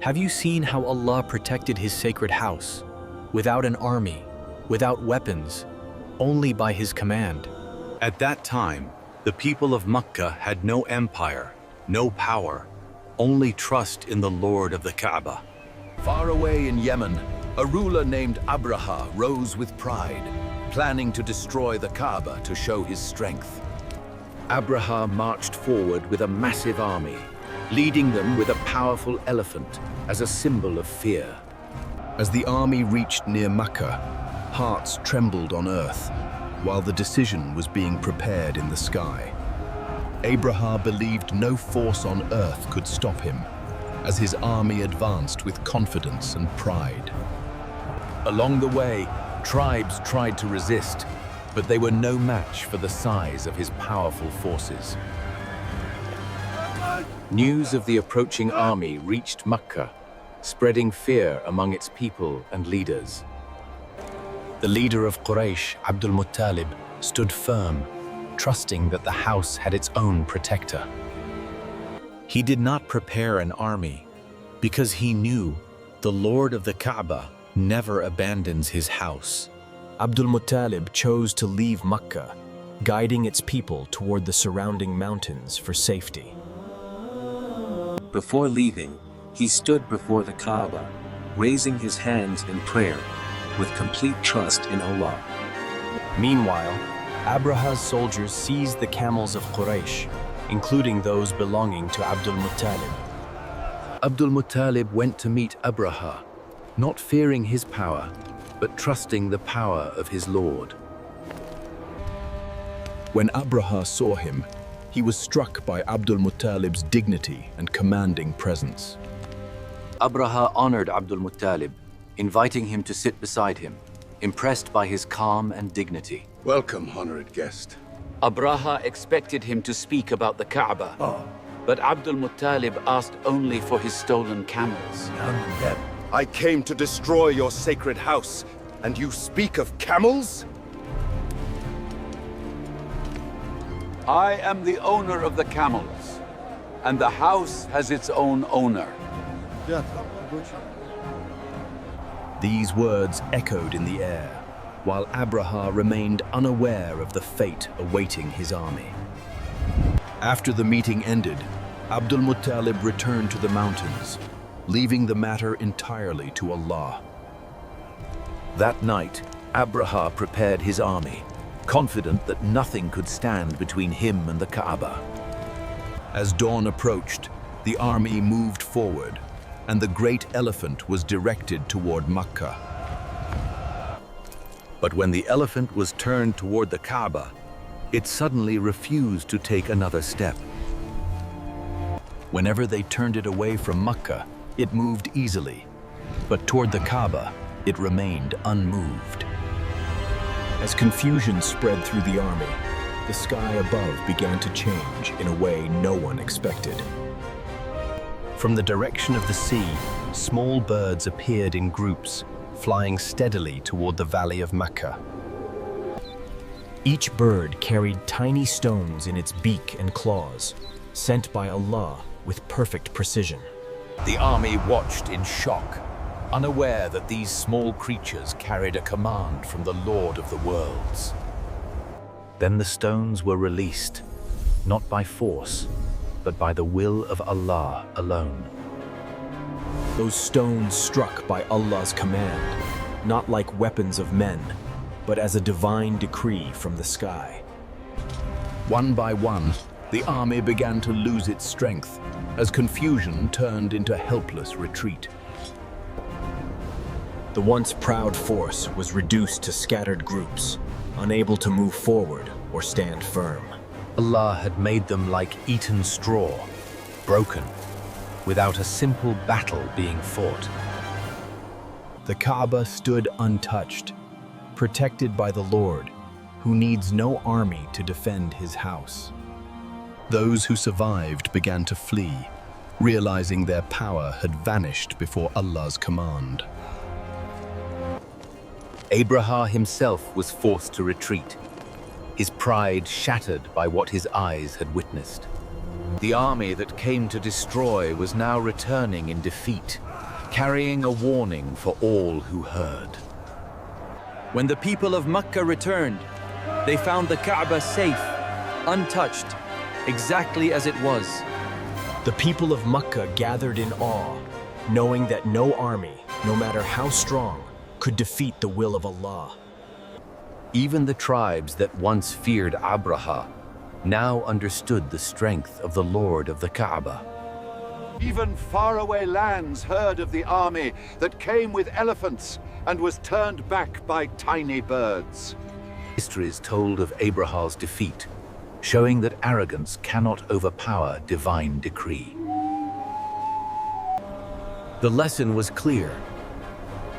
Have you seen how Allah protected His sacred house? Without an army, without weapons, only by His command. At that time, the people of Mecca had no empire, no power, only trust in the Lord of the Kaaba. Far away in Yemen, a ruler named Abraha rose with pride, planning to destroy the Kaaba to show his strength. Abraha marched forward with a massive army, leading them with a powerful elephant as a symbol of fear. As the army reached near Mecca, hearts trembled on earth, while the decision was being prepared in the sky. Abraha believed no force on earth could stop him, as his army advanced with confidence and pride. Along the way, tribes tried to resist, but they were no match for the size of his powerful forces. News of the approaching army reached Mecca, spreading fear among its people and leaders. The leader of Quraysh, Abdul Muttalib, stood firm, trusting that the house had its own protector. He did not prepare an army because he knew the Lord of the Kaaba never abandons his house. Abdul Muttalib chose to leave Mecca, guiding its people toward the surrounding mountains for safety. Before leaving, he stood before the Kaaba, raising his hands in prayer, with complete trust in Allah. Meanwhile, Abraha's soldiers seized the camels of Quraysh, including those belonging to Abdul Muttalib. Abdul Muttalib went to meet Abraha, not fearing his power, but trusting the power of his Lord. When Abraha saw him, he was struck by Abdul Muttalib's dignity and commanding presence. Abraha honored Abdul Muttalib, inviting him to sit beside him, impressed by his calm and dignity. Welcome, honored guest. Abraha expected him to speak about the Kaaba, but Abdul Muttalib asked only for his stolen camels. I came to destroy your sacred house, and you speak of camels? I am the owner of the camels, and the house has its own owner. These words echoed in the air, while Abraha remained unaware of the fate awaiting his army. After the meeting ended, Abdul Muttalib returned to the mountains, leaving the matter entirely to Allah. That night, Abraha prepared his army, confident that nothing could stand between him and the Kaaba. As dawn approached, the army moved forward, and the great elephant was directed toward Mecca. But when the elephant was turned toward the Kaaba, it suddenly refused to take another step. Whenever they turned it away from Mecca, it moved easily, but toward the Kaaba, it remained unmoved. As confusion spread through the army, the sky above began to change in a way no one expected. From the direction of the sea, small birds appeared in groups, flying steadily toward the valley of Mecca. Each bird carried tiny stones in its beak and claws, sent by Allah with perfect precision. The army watched in shock, unaware that these small creatures carried a command from the Lord of the worlds. Then the stones were released, not by force, but by the will of Allah alone. Those stones struck by Allah's command, not like weapons of men, but as a divine decree from the sky. One by one, the army began to lose its strength as confusion turned into helpless retreat. The once proud force was reduced to scattered groups, unable to move forward or stand firm. Allah had made them like eaten straw, broken, without a simple battle being fought. The Kaaba stood untouched, protected by the Lord, who needs no army to defend his house. Those who survived began to flee, realizing their power had vanished before Allah's command. Abraha himself was forced to retreat, his pride shattered by what his eyes had witnessed. The army that came to destroy was now returning in defeat, carrying a warning for all who heard. When the people of Mecca returned, they found the Kaaba safe, untouched, exactly as it was. The people of Mecca gathered in awe, knowing that no army, no matter how strong, could defeat the will of Allah. Even the tribes that once feared Abraha now understood the strength of the Lord of the Kaaba. Even faraway lands heard of the army that came with elephants and was turned back by tiny birds. Histories told of Abraha's defeat, showing that arrogance cannot overpower divine decree. The lesson was clear.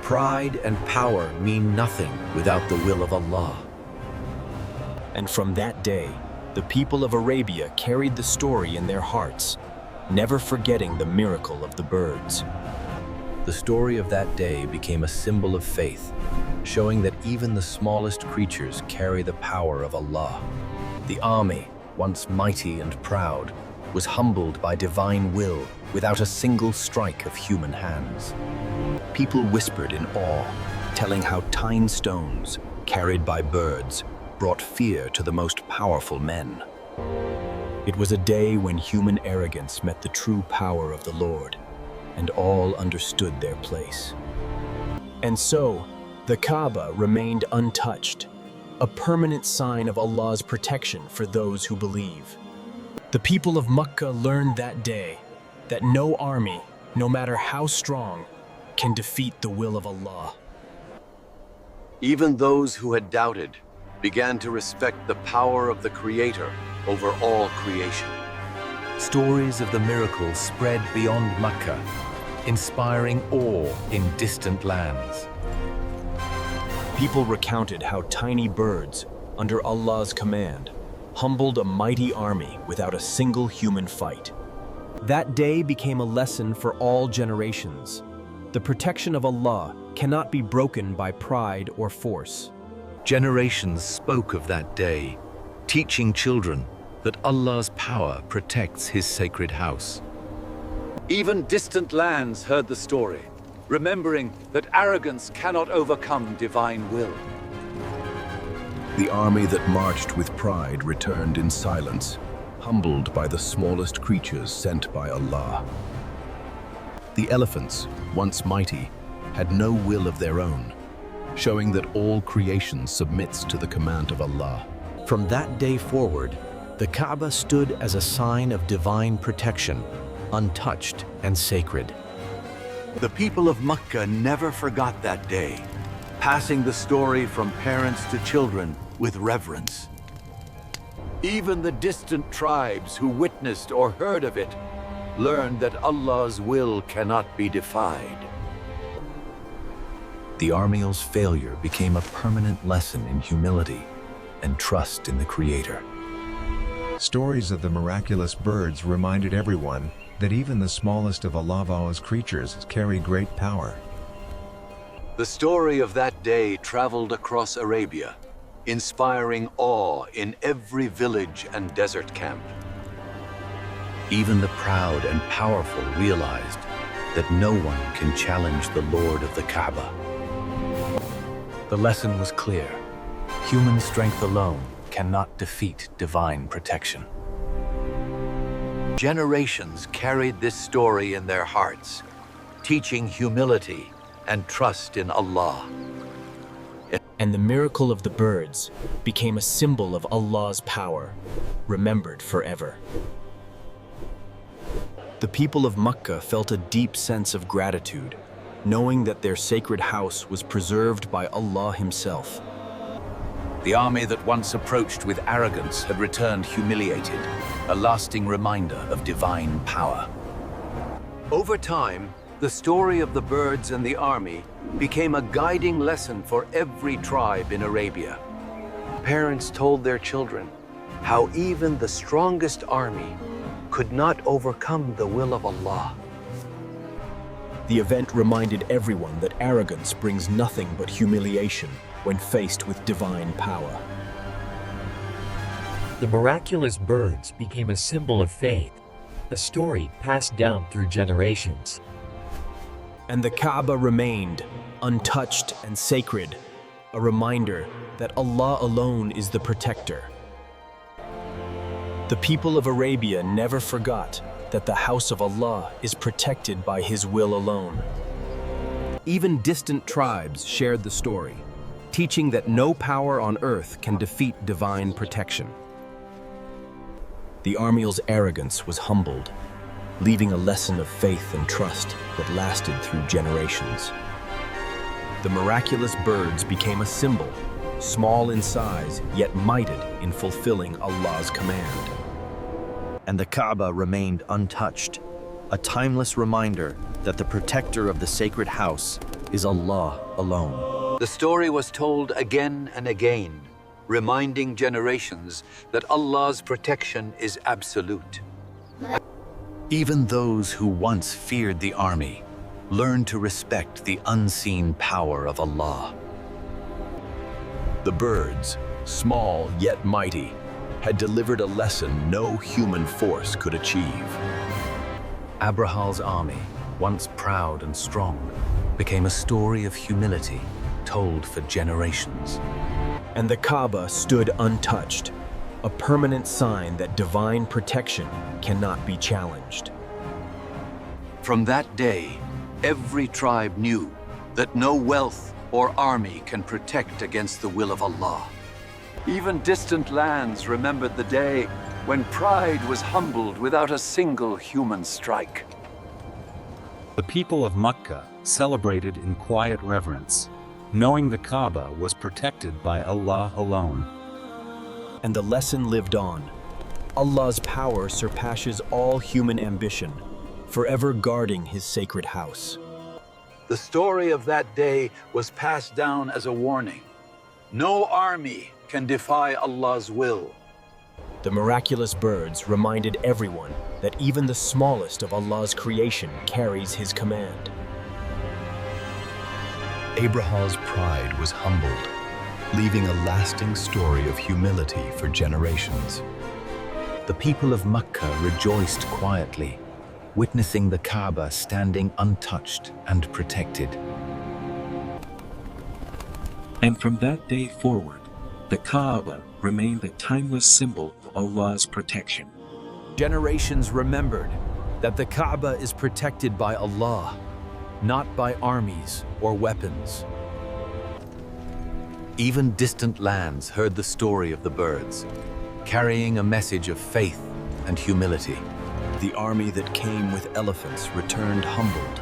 Pride and power mean nothing without the will of Allah. And from that day, the people of Arabia carried the story in their hearts, never forgetting the miracle of the birds. The story of that day became a symbol of faith, showing that even the smallest creatures carry the power of Allah. The army, once mighty and proud, was humbled by divine will without a single strike of human hands. People whispered in awe, telling how tiny stones, carried by birds, brought fear to the most powerful men. It was a day when human arrogance met the true power of the Lord, and all understood their place. And so, the Kaaba remained untouched, a permanent sign of Allah's protection for those who believe. The people of Mecca learned that day that no army, no matter how strong, can defeat the will of Allah. Even those who had doubted began to respect the power of the Creator over all creation. Stories of the miracle spread beyond Mecca, inspiring awe in distant lands. People recounted how tiny birds, under Allah's command, humbled a mighty army without a single human fight. That day became a lesson for all generations. The protection of Allah cannot be broken by pride or force. Generations spoke of that day, teaching children that Allah's power protects His sacred house. Even distant lands heard the story, remembering that arrogance cannot overcome divine will. The army that marched with pride returned in silence, humbled by the smallest creatures sent by Allah. The elephants, once mighty, had no will of their own, showing that all creation submits to the command of Allah. From that day forward, the Kaaba stood as a sign of divine protection, untouched and sacred. The people of Mecca never forgot that day, passing the story from parents to children with reverence. Even the distant tribes who witnessed or heard of it learned that Allah's will cannot be defied. The army's failure became a permanent lesson in humility and trust in the Creator. Stories of the miraculous birds reminded everyone that even the smallest of Allah's creatures carry great power. The story of that day traveled across Arabia, inspiring awe in every village and desert camp. Even the proud and powerful realized that no one can challenge the Lord of the Kaaba. The lesson was clear. Human strength alone cannot defeat divine protection. Generations carried this story in their hearts, teaching humility and trust in Allah. And the miracle of the birds became a symbol of Allah's power, remembered forever. The people of Mecca felt a deep sense of gratitude, knowing that their sacred house was preserved by Allah Himself. The army that once approached with arrogance had returned humiliated, a lasting reminder of divine power. Over time, the story of the birds and the army became a guiding lesson for every tribe in Arabia. Parents told their children how even the strongest army could not overcome the will of Allah. The event reminded everyone that arrogance brings nothing but humiliation when faced with divine power. The miraculous birds became a symbol of faith, a story passed down through generations. And the Kaaba remained untouched and sacred, a reminder that Allah alone is the protector. The people of Arabia never forgot that the house of Allah is protected by His will alone. Even distant tribes shared the story, teaching that no power on earth can defeat divine protection. The army's arrogance was humbled, leaving a lesson of faith and trust that lasted through generations. The miraculous birds became a symbol, small in size, yet mighty in fulfilling Allah's command. And the Kaaba remained untouched, a timeless reminder that the protector of the sacred house is Allah alone. The story was told again and again, reminding generations that Allah's protection is absolute. Even those who once feared the army learned to respect the unseen power of Allah. The birds, small yet mighty, had delivered a lesson no human force could achieve. Abrahal's army, once proud and strong, became a story of humility told for generations. And the Kaaba stood untouched, a permanent sign that divine protection cannot be challenged. From that day, every tribe knew that no wealth or army can protect against the will of Allah. Even distant lands remembered the day when pride was humbled without a single human strike. The people of Mecca celebrated in quiet reverence, knowing the Kaaba was protected by Allah alone. And the lesson lived on. Allah's power surpasses all human ambition, forever guarding His sacred house. The story of that day was passed down as a warning. No army can defy Allah's will. The miraculous birds reminded everyone that even the smallest of Allah's creation carries His command. Abrahal's pride was humbled, leaving a lasting story of humility for generations. The people of Mecca rejoiced quietly, witnessing the Kaaba standing untouched and protected. And from that day forward, the Kaaba remained a timeless symbol of Allah's protection. Generations remembered that the Kaaba is protected by Allah, not by armies or weapons. Even distant lands heard the story of the birds, carrying a message of faith and humility. The army that came with elephants returned humbled,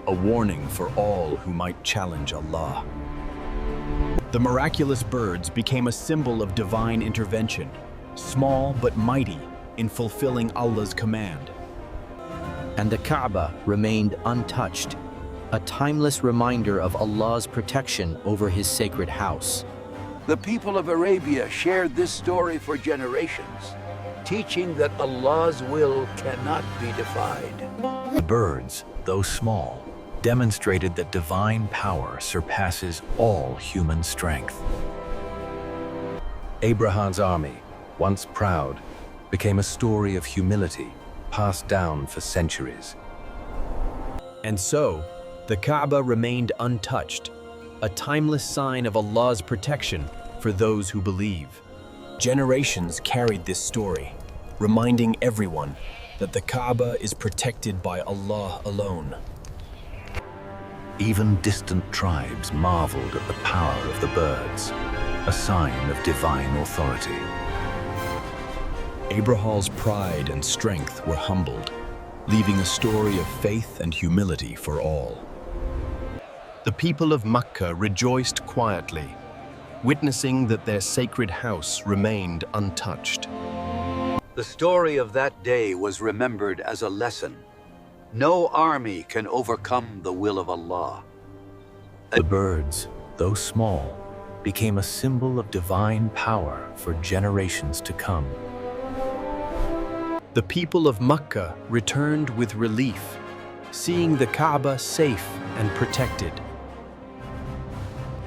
a warning for all who might challenge Allah. The miraculous birds became a symbol of divine intervention, small but mighty in fulfilling Allah's command. And the Kaaba remained untouched, a timeless reminder of Allah's protection over His sacred house. The people of Arabia shared this story for generations, teaching that Allah's will cannot be defied. The birds, though small, demonstrated that divine power surpasses all human strength. Abraham's army, once proud, became a story of humility passed down for centuries. And so, the Kaaba remained untouched, a timeless sign of Allah's protection for those who believe. Generations carried this story, reminding everyone that the Kaaba is protected by Allah alone. Even distant tribes marveled at the power of the birds, a sign of divine authority. Abrahal's pride and strength were humbled, leaving a story of faith and humility for all. The people of Mecca rejoiced quietly, witnessing that their sacred house remained untouched. The story of that day was remembered as a lesson. No army can overcome the will of Allah. The birds, though small, became a symbol of divine power for generations to come. The people of Mecca returned with relief, seeing the Kaaba safe and protected.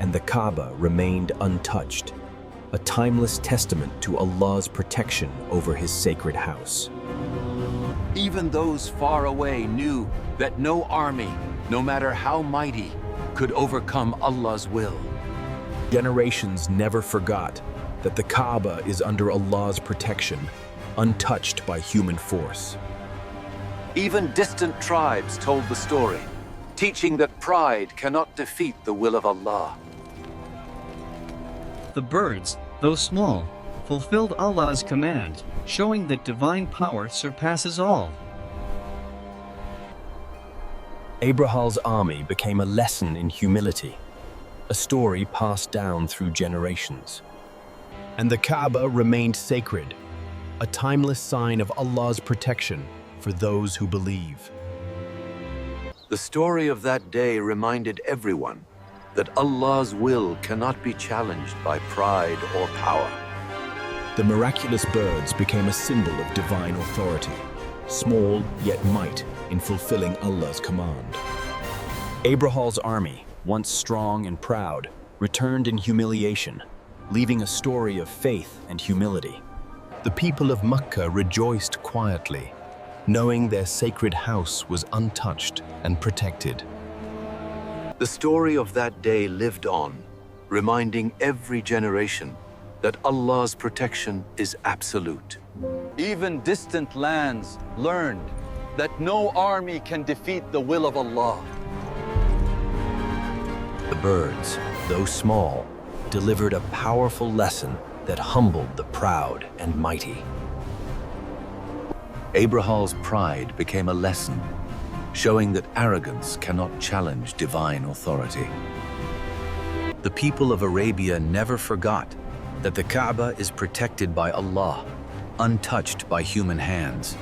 And the Kaaba remained untouched, a timeless testament to Allah's protection over His sacred house. Even those far away knew that no army no matter how mighty, could overcome Allah's will. Generations never forgot that the Kaaba is under Allah's protection, untouched by human force. Even distant tribes told the story, teaching that pride cannot defeat the will of Allah. The birds, though small, fulfilled Allah's command, showing that divine power surpasses all. Abrahal's army became a lesson in humility, a story passed down through generations. And the Kaaba remained sacred, a timeless sign of Allah's protection for those who believe. The story of that day reminded everyone that Allah's will cannot be challenged by pride or power. The miraculous birds became a symbol of divine authority, small yet might in fulfilling Allah's command. Abrahal's army, once strong and proud, returned in humiliation, leaving a story of faith and humility. The people of Mecca rejoiced quietly, knowing their sacred house was untouched and protected. The story of that day lived on, reminding every generation that Allah's protection is absolute. Even distant lands learned that no army can defeat the will of Allah. The birds, though small, delivered a powerful lesson that humbled the proud and mighty. Abrahal's pride became a lesson, showing that arrogance cannot challenge divine authority. The people of Arabia never forgot that the Kaaba is protected by Allah, untouched by human hands.